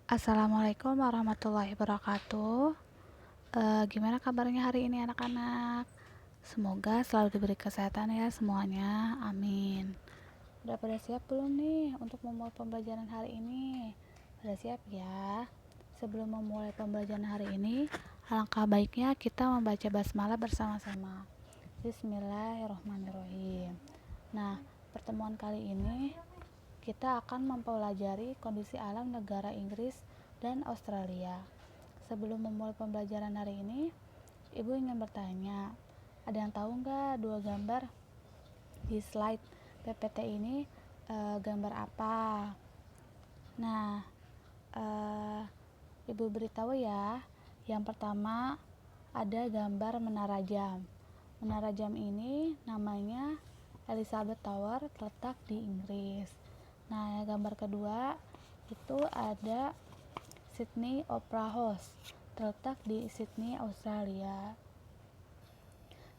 Assalamualaikum warahmatullahi wabarakatuh. Gimana kabarnya hari ini anak-anak? Semoga selalu diberi kesehatan ya semuanya. Amin. Udah pada siap belum nih untuk memulai pembelajaran hari ini? Pada siap ya? Sebelum memulai pembelajaran hari ini, alangkah baiknya kita membaca basmalah bersama-sama. Bismillahirrahmanirrahim. Nah, pertemuan kali ini kita akan mempelajari kondisi alam negara Inggris dan Australia. Sebelum memulai pembelajaran hari ini, Ibu ingin bertanya, ada yang tahu nggak dua gambar di slide PPT ini gambar apa? Nah, Ibu beritahu ya. Yang pertama ada gambar menara jam. Menara jam ini namanya Elizabeth Tower, terletak di Inggris. Nah, gambar kedua itu ada Sydney Opera House, terletak di Sydney, Australia.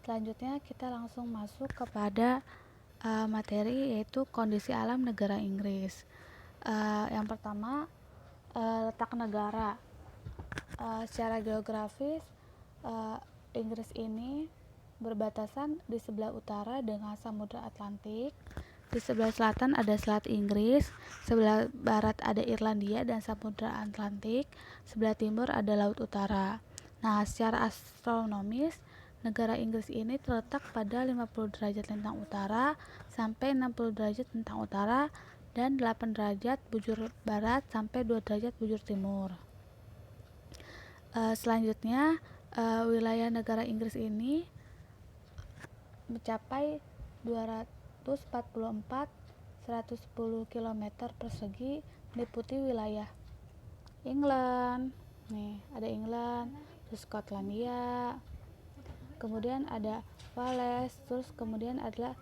Selanjutnya kita langsung masuk kepada materi, yaitu kondisi alam negara Inggris. Yang pertama, letak negara. Secara geografis, Inggris ini berbatasan di sebelah utara dengan Samudra Atlantik. Di sebelah selatan ada Selat Inggris, sebelah barat ada Irlandia dan Samudra Atlantik, sebelah timur ada Laut Utara. Nah, secara astronomis, negara Inggris ini terletak pada 50 derajat lintang utara sampai 60 derajat lintang utara dan 8 derajat bujur barat sampai 2 derajat bujur timur. Selanjutnya, wilayah negara Inggris ini mencapai 244.110 km persegi, meliputi wilayah England, nih ada England, terus Skotlandia, kemudian ada Wales, terus kemudian adalah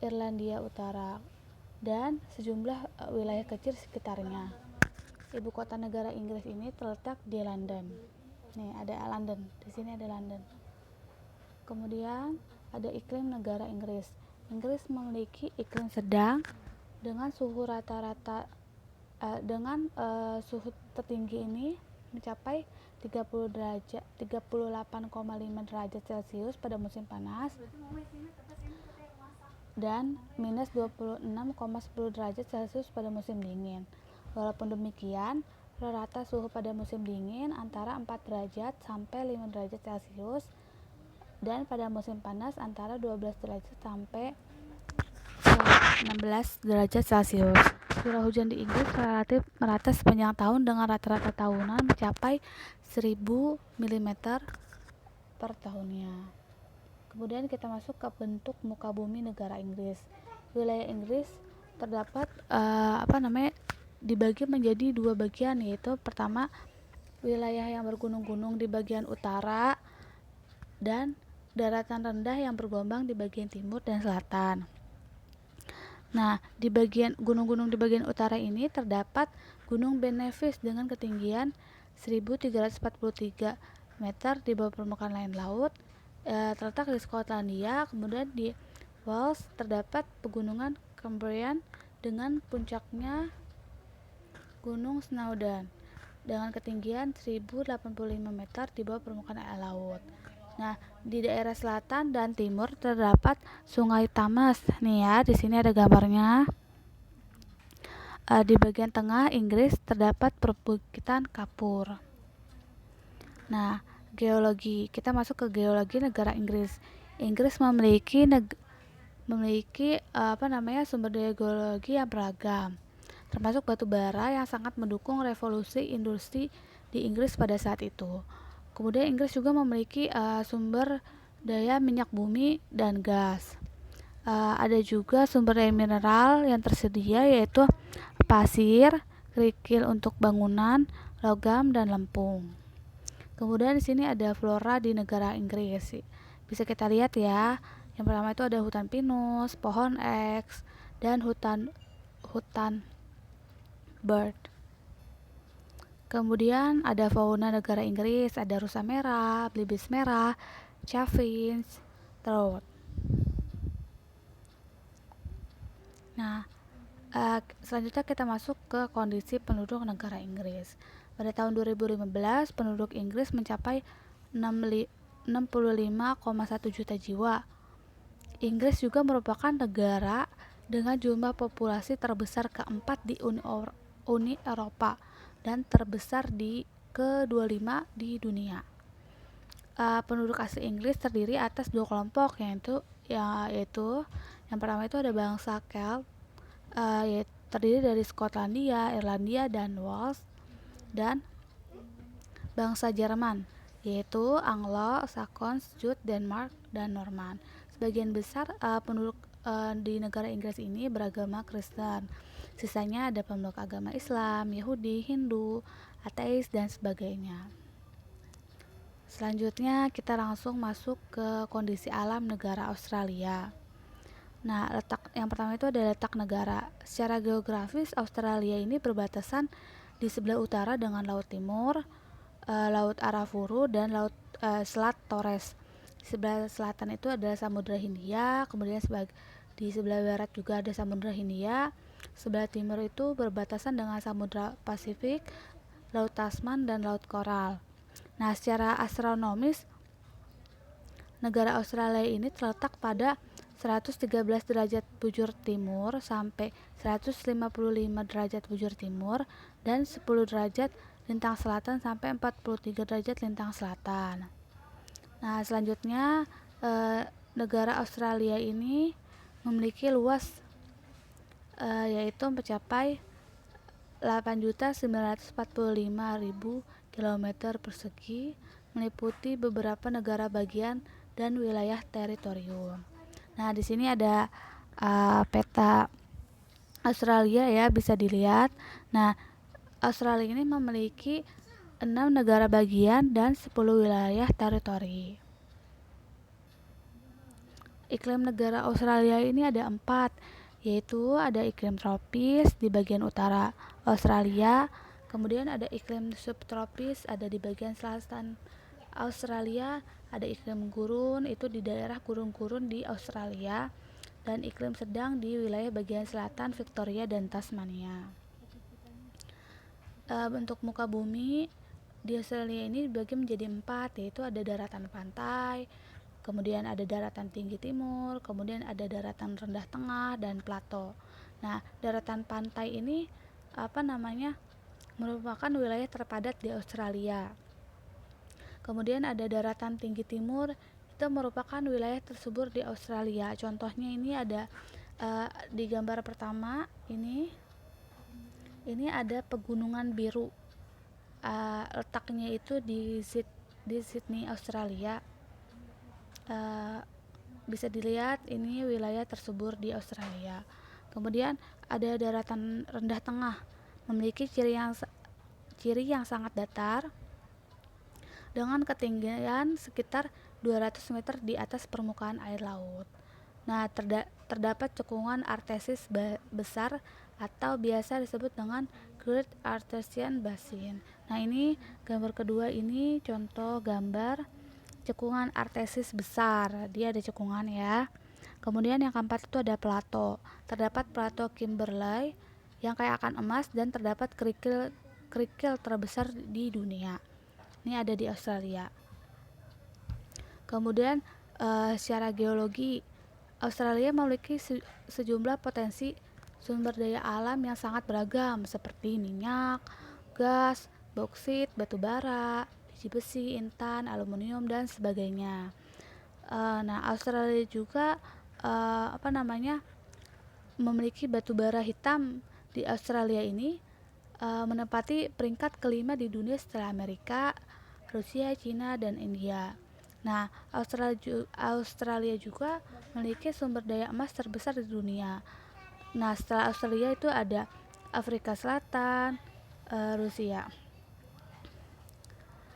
Irlandia Utara dan sejumlah wilayah kecil sekitarnya. Ibu kota negara Inggris ini terletak di London. Nih ada London, di sini ada London. Kemudian ada iklim negara Inggris. Inggris memiliki iklim sedang dengan suhu rata-rata suhu tertinggi ini mencapai 38,5 derajat Celcius pada musim panas dan minus 26,10 derajat Celcius pada musim dingin. Walaupun demikian, rata suhu pada musim dingin antara 4 derajat sampai 5 derajat Celcius dan pada musim panas antara 12 derajat sampai 16 derajat Celcius. Curah hujan di Inggris relatif merata sepanjang tahun dengan rata-rata tahunan mencapai 1000 mm per tahunnya. Kemudian kita masuk ke bentuk muka bumi negara Inggris. Wilayah Inggris terdapat dibagi menjadi dua bagian, yaitu pertama wilayah yang bergunung-gunung di bagian utara dan daratan rendah yang bergelombang di bagian timur dan selatan. Nah, di bagian gunung-gunung di bagian utara ini terdapat Gunung Benefice dengan ketinggian 1343 meter di bawah permukaan laut, terletak di Skotlandia. Kemudian di Wales terdapat pegunungan Cambrian dengan puncaknya Gunung Snowdon dengan ketinggian 1085 meter di bawah permukaan air laut. Nah, di daerah selatan dan timur terdapat Sungai Thames. Nih ya, di sini ada gambarnya. Di bagian tengah Inggris terdapat perbukitan kapur. Nah, geologi. Kita masuk ke geologi negara Inggris. Inggris memiliki sumber daya geologi yang beragam, termasuk batu bara yang sangat mendukung revolusi industri di Inggris pada saat itu. Kemudian Inggris juga memiliki sumber daya minyak bumi dan gas. Ada juga sumber daya mineral yang tersedia, yaitu pasir, kerikil untuk bangunan, logam, dan lempung. Kemudian di sini ada flora di negara Inggris. Bisa kita lihat ya. Yang pertama itu ada hutan pinus, pohon eks, dan hutan bird. Kemudian ada fauna negara Inggris, ada rusa merah, belibis merah, chaffinch, trout. Nah, selanjutnya kita masuk ke kondisi penduduk negara Inggris. Pada tahun 2015, penduduk Inggris mencapai 65,1 juta jiwa. Inggris juga merupakan negara dengan jumlah populasi terbesar keempat di Uni Eropa dan terbesar di ke-25 di dunia. Penduduk asli Inggris terdiri atas dua kelompok, yaitu yang pertama itu ada bangsa Celt, terdiri dari Skotlandia, Irlandia, dan Wales, dan bangsa Jerman, yaitu Anglo, Saxons, Jute, Denmark, dan Norman. Sebagian besar penduduk di negara Inggris ini beragama Kristen. Sisanya ada pemeluk agama Islam, Yahudi, Hindu, ateis, dan sebagainya. Selanjutnya kita langsung masuk ke kondisi alam negara Australia. Nah, letak yang pertama itu ada letak negara. Secara geografis, Australia ini berbatasan di sebelah utara dengan Laut Timur, Laut Arafuru, dan Laut Selat Torres. Di sebelah selatan itu adalah Samudra Hindia, kemudian di sebelah barat juga ada Samudra Hindia. Sebelah timur itu berbatasan dengan Samudra Pasifik, Laut Tasman, dan Laut Koral. Nah, secara astronomis, negara Australia ini terletak pada 113 derajat bujur timur sampai 155 derajat bujur timur dan 10 derajat lintang selatan sampai 43 derajat lintang selatan. Nah, selanjutnya negara Australia ini memiliki luas yaitu mencapai 8.945.000 km persegi, meliputi beberapa negara bagian dan wilayah teritorium. Nah, di sini ada peta Australia ya, bisa dilihat. Nah, Australia ini memiliki 6 negara bagian dan 10 wilayah teritori. Iklim negara Australia ini ada 4, yaitu ada iklim tropis di bagian utara Australia, kemudian ada iklim subtropis ada di bagian selatan Australia, ada iklim gurun itu di daerah gurun-gurun di Australia, dan iklim sedang di wilayah bagian selatan Victoria dan Tasmania. Bentuk muka bumi di Australia ini dibagi menjadi 4, yaitu ada daratan pantai, kemudian ada daratan tinggi timur, kemudian ada daratan rendah tengah, dan plato. Nah, daratan pantai ini merupakan wilayah terpadat di Australia. Kemudian ada daratan tinggi timur, itu merupakan wilayah tersubur di Australia. Contohnya ini ada di gambar pertama ini ada pegunungan biru. Letaknya itu di Sydney, Australia. Bisa dilihat ini wilayah tersubur di Australia. Kemudian ada daratan rendah tengah, memiliki ciri yang sangat datar dengan ketinggian sekitar 200 meter di atas permukaan air laut. Nah, terdapat cekungan artesis besar atau biasa disebut dengan Great Artesian Basin. Nah, ini gambar kedua, ini contoh gambar cekungan artesis besar, dia ada cekungan ya. Kemudian yang keempat itu ada plato. Terdapat plato Kimberley yang kaya akan emas dan terdapat kerikil terbesar di dunia. Ini ada di Australia. Kemudian secara geologi, Australia memiliki sejumlah potensi sumber daya alam yang sangat beragam seperti minyak, gas, bauksit, batu bara, besi, intan, aluminium, dan sebagainya. Nah, Australia juga memiliki batu bara hitam. Di Australia ini menempati peringkat kelima di dunia setelah Amerika, Rusia, Cina, dan India. Nah, Australia juga memiliki sumber daya emas terbesar di dunia. Nah, setelah Australia itu ada Afrika Selatan, Rusia.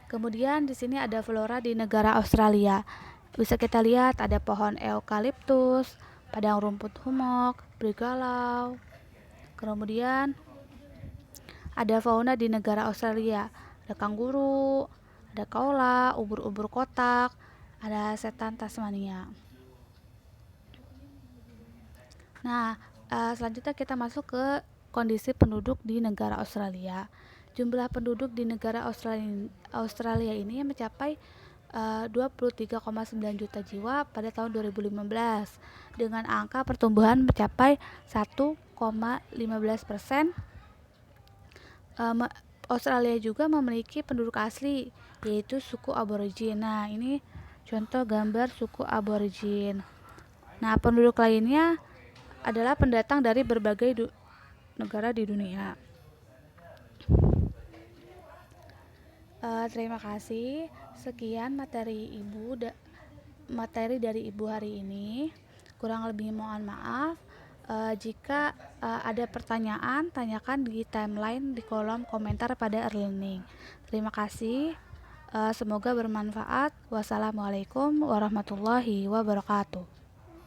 Kemudian di sini ada flora di negara Australia. Bisa kita lihat ada pohon eukaliptus, padang rumput humok, brigalau. Kemudian ada fauna di negara Australia. Ada kanguru, ada kaula, ubur-ubur kotak, ada setan Tasmania. Nah, selanjutnya kita masuk ke kondisi penduduk di negara Australia. Jumlah penduduk di negara Australia ini mencapai 23,9 juta jiwa pada tahun 2015 dengan angka pertumbuhan mencapai 1,15%. Australia juga memiliki penduduk asli yaitu suku aborigin. Nah, ini contoh gambar suku aborigin. Nah, penduduk lainnya adalah pendatang dari berbagai negara di dunia. Terima kasih. Sekian materi dari Ibu hari ini. Kurang lebih mohon maaf. Jika ada pertanyaan, tanyakan di timeline di kolom komentar pada Early Learning. Terima kasih. Semoga bermanfaat. Wassalamualaikum warahmatullahi wabarakatuh.